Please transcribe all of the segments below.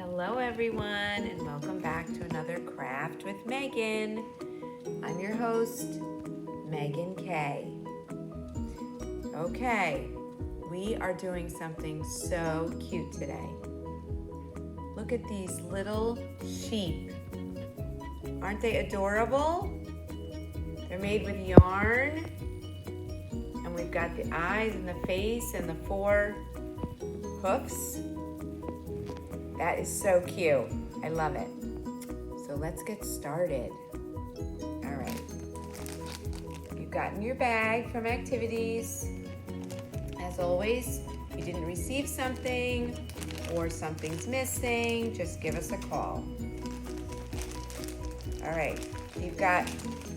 Hello everyone, and welcome back to another Craft with Megan. I'm your host, Megan Kay. Okay, we are doing something so cute today. Look at these little sheep. Aren't they adorable? They're made with yarn, and we've got the eyes and the face and the 4 hoofs. That is so cute. I love it. So let's get started. All right. You've gotten your bag from activities. As always, if you didn't receive something or something's missing, just give us a call. All right. You've got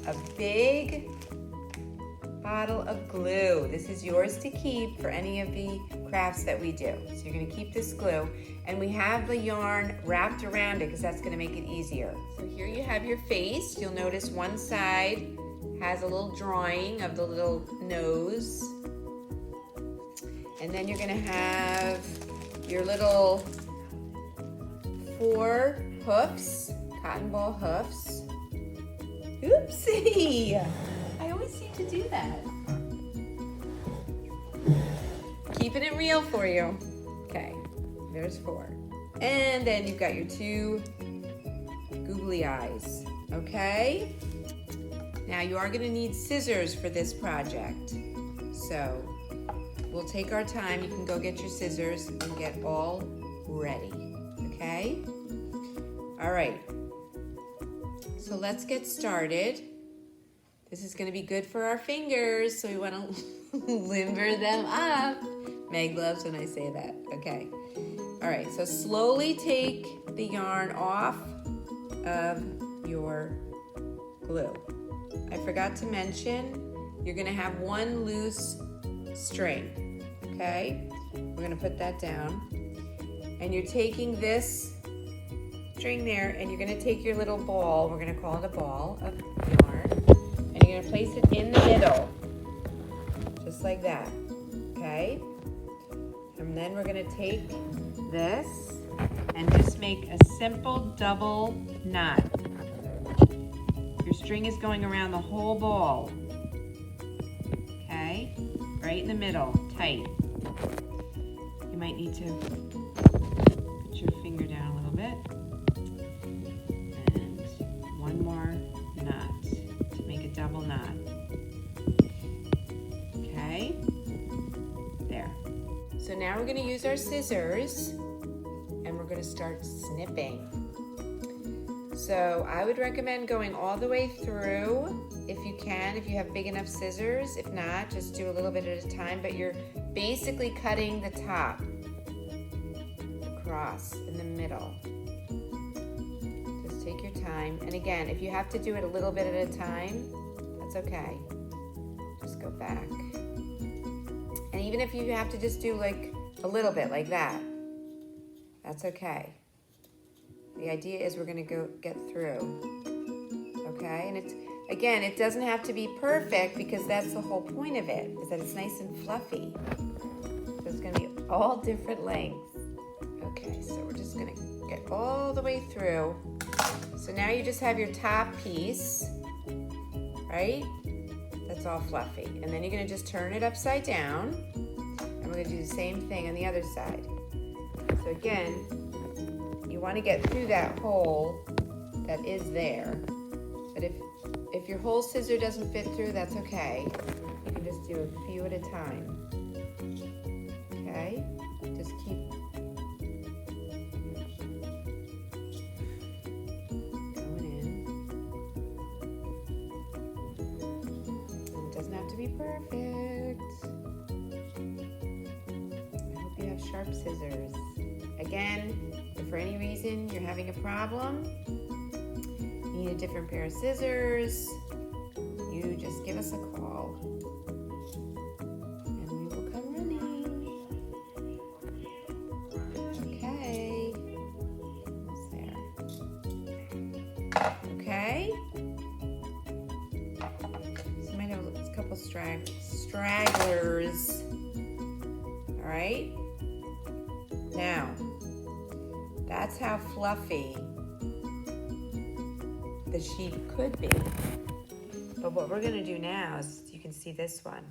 a big bottle of glue. This is yours to keep for any of the crafts that we do. So you're going to keep this glue, and we have the yarn wrapped around it because that's going to make it easier. So here you have your face. You'll notice one side has a little drawing of the little nose, and then you're going to have your little 4 hoofs, cotton ball hoofs. Oopsie! I always seem to do that. Keeping it real for you. Okay, there's 4. And then you've got your 2 googly eyes, okay? Now you are gonna need scissors for this project. So we'll take our time. You can go get your scissors and get all ready, okay? All right, so let's get started. This is gonna be good for our fingers, so we wanna limber them up. Meg loves when I say that. Okay. All right, so slowly take the yarn off of your glue. I forgot to mention, you're gonna have 1 loose string, okay? We're gonna put that down. And you're taking this string there, and you're gonna take your little ball, we're gonna call it a ball of yarn, and you're gonna place it in the middle, just like that, okay? And then we're gonna take this and just make a simple double knot. Your string is going around the whole ball, okay? Right in the middle, tight. You might need to put your finger down a little bit. And 1 more knot to make a double knot. Okay? There. So now we're going to use our scissors, and we're going to start snipping. So I would recommend going all the way through if you can, if you have big enough scissors. If not, just do a little bit at a time, but you're basically cutting the top across in the middle. Just take your time. And again, if you have to do it a little bit at a time, that's okay. Just go back. And even if you have to just do like a little bit like that, that's okay. The idea is we're gonna go get through, okay? And it's, again, it doesn't have to be perfect because that's the whole point of it, is that it's nice and fluffy. So it's gonna be all different lengths. Okay, so we're just gonna get all the way through. So now you just have your top piece, right? That's all fluffy. And then you're gonna just turn it upside down, and we're gonna do the same thing on the other side. So again, you wanna get through that hole that is there. But if your whole scissor doesn't fit through, that's okay. You can just do a few at a time. Okay? Just keep going in. It doesn't have to be perfect. I hope you have sharp scissors. Again, if for any reason you're having a problem, you need a different pair of scissors, you just give us a call and we will come running. Okay, almost there. Okay, so you might have a couple stragglers. All right, now That's how fluffy the sheep could be. But what we're gonna do now is, you can see this one,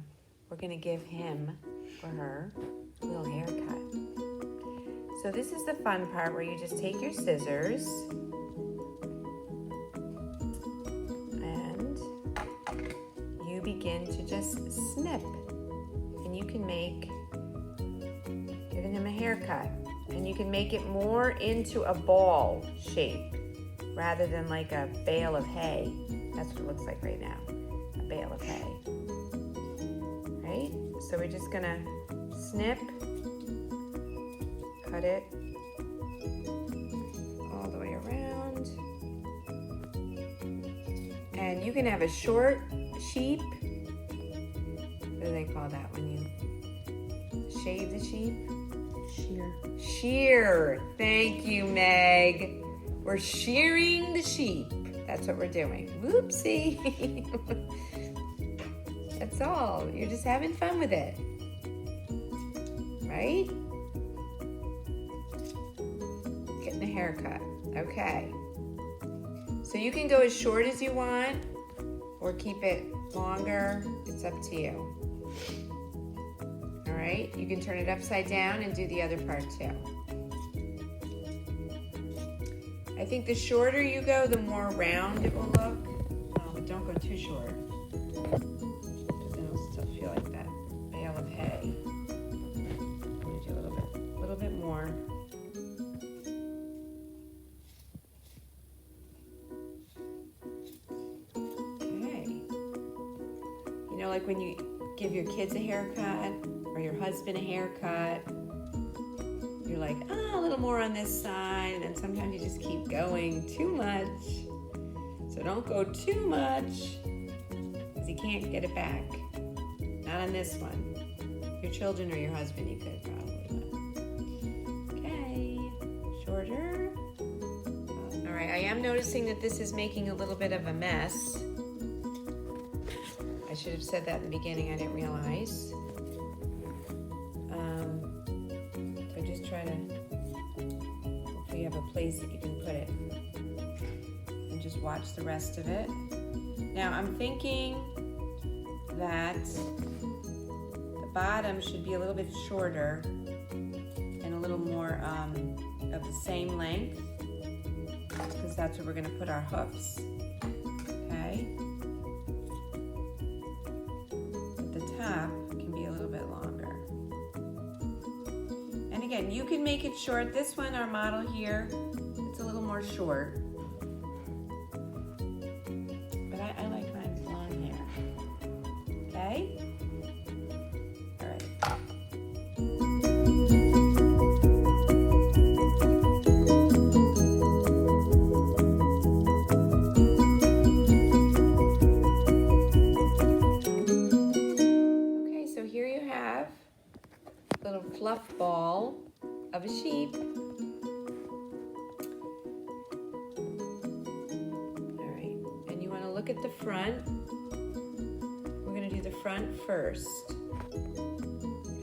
we're gonna give him or her a little haircut. So this is the fun part where you just take your scissors and you begin to just snip. And you can make, giving him a haircut. And you can make it more into a ball shape rather than like a bale of hay. That's what it looks like right now, a bale of hay. Right? So we're just gonna snip, cut it all the way around. And you can have a short sheep. What do they call that when you shave the sheep? Shear. Shear. Thank you, Meg. We're shearing the sheep. That's what we're doing. Whoopsie. That's all. You're just having fun with it. Right? Getting a haircut. Okay. So you can go as short as you want or keep it longer. It's up to you. All right, you can turn it upside down and do the other part too. I think the shorter you go, the more round it will look. Oh, but don't go too short, because then it'll still feel like that bale of hay. I'm gonna do a little bit more. Okay. You know, like when you give your kids a haircut, or your husband a haircut, you're like, a little more on this side, and then sometimes you just keep going too much. So don't go too much, because you can't get it back. Not on this one. Your children or your husband, you could probably. Okay, shorter. All right, I am noticing that this is making a little bit of a mess. I should have said that in the beginning, I didn't realize. So just try to, hopefully you have a place that you can put it. And just watch the rest of it. Now I'm thinking that the bottom should be a little bit shorter and a little more of the same length, because that's where we're gonna put our hoofs, okay? Top can be a little bit longer. And again, you can make it short. This one, our model here, it's a little more short. But I like mine long hair. Okay? All right. Little fluff ball of a sheep. All right, and you want to look at the front. We're going to do the front first.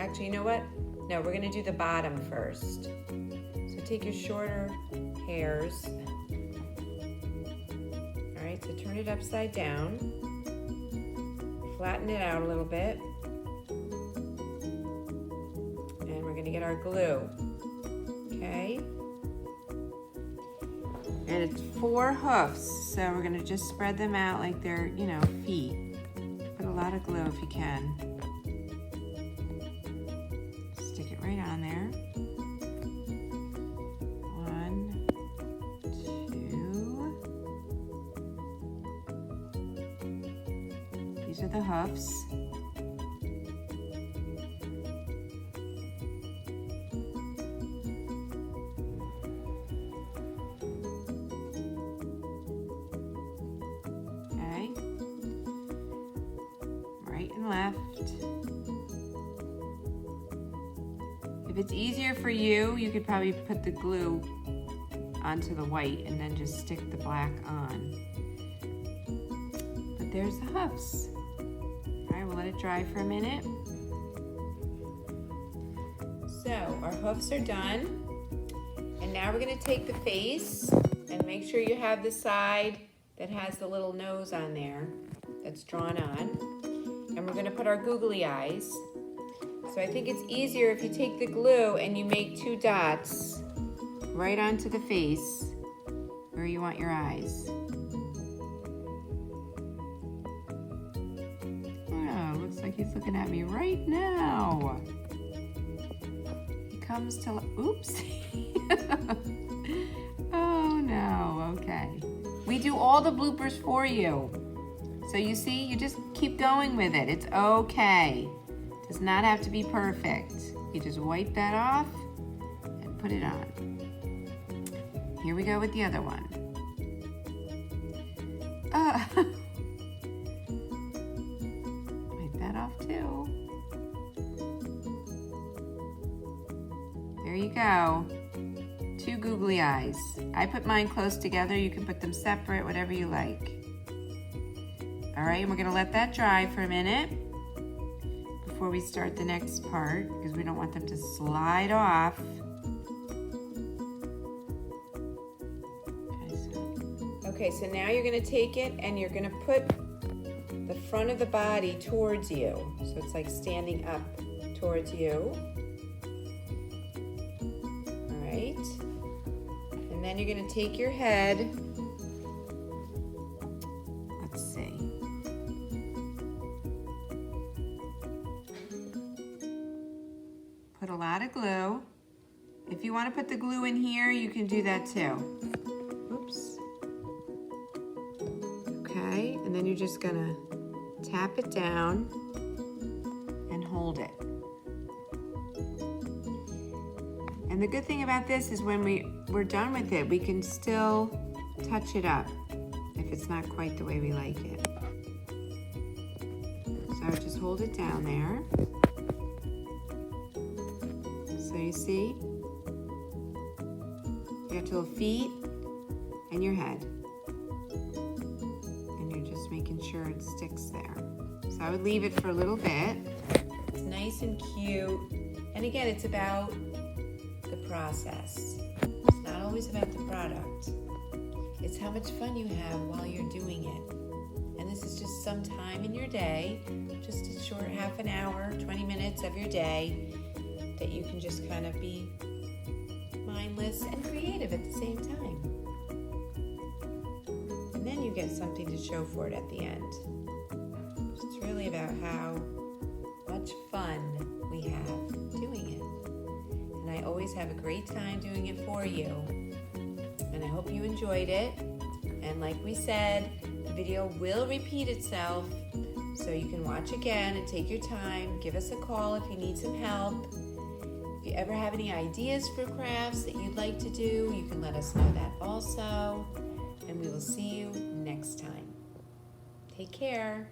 Actually, you know what? No, we're going to do the bottom first. So take your shorter hairs. All right, so turn it upside down. Flatten it out a little bit. To get our glue, okay? And it's 4 hoofs, so we're gonna just spread them out like they're, you know, feet. Put a lot of glue if you can. Stick it right on there. 1, 2. These are the hoofs. And left. If it's easier for you, you could probably put the glue onto the white and then just stick the black on. But there's the hoofs. All right, we'll let it dry for a minute. So our hoofs are done. And now we're going to take the face and make sure you have the side that has the little nose on there that's drawn on. And we're going to put our googly eyes. So I think it's easier if you take the glue and you make 2 dots right onto the face where you want your eyes. Oh, looks like he's looking at me right now. He comes to, oops. Oh no, okay. We do all the bloopers for you. So you see, you just keep going with it. It's okay. It does not have to be perfect. You just wipe that off and put it on. Here we go with the other one. Wipe that off too. There you go. 2 googly eyes. I put mine close together. You can put them separate, whatever you like. All right, and we're gonna let that dry for a minute before we start the next part because we don't want them to slide off. Okay, so now you're gonna take it and you're gonna put the front of the body towards you. So it's like standing up towards you. All right. And then you're gonna take your head. Let's see. Put a lot of glue. If you wanna put the glue in here, you can do that too. Oops. Okay, and then you're just gonna tap it down and hold it. And the good thing about this is when we're done with it, we can still touch it up if it's not quite the way we like it. So just hold it down there. So you see, you got your feet and your head. Making sure it sticks there. So I would leave it for a little bit. It's nice and cute. And again, it's about the process. It's not always about the product. It's how much fun you have while you're doing it. And this is just some time in your day, just a short half an hour, 20 minutes of your day that you can just kind of be mindless and creative at the same time. Then you get something to show for it at the end. It's really about how much fun we have doing it. And I always have a great time doing it for you. And I hope you enjoyed it. And like we said, the video will repeat itself, so you can watch again and take your time. Give us a call if you need some help. If you ever have any ideas for crafts that you'd like to do, you can let us know that also. And we will see you next time. Take care.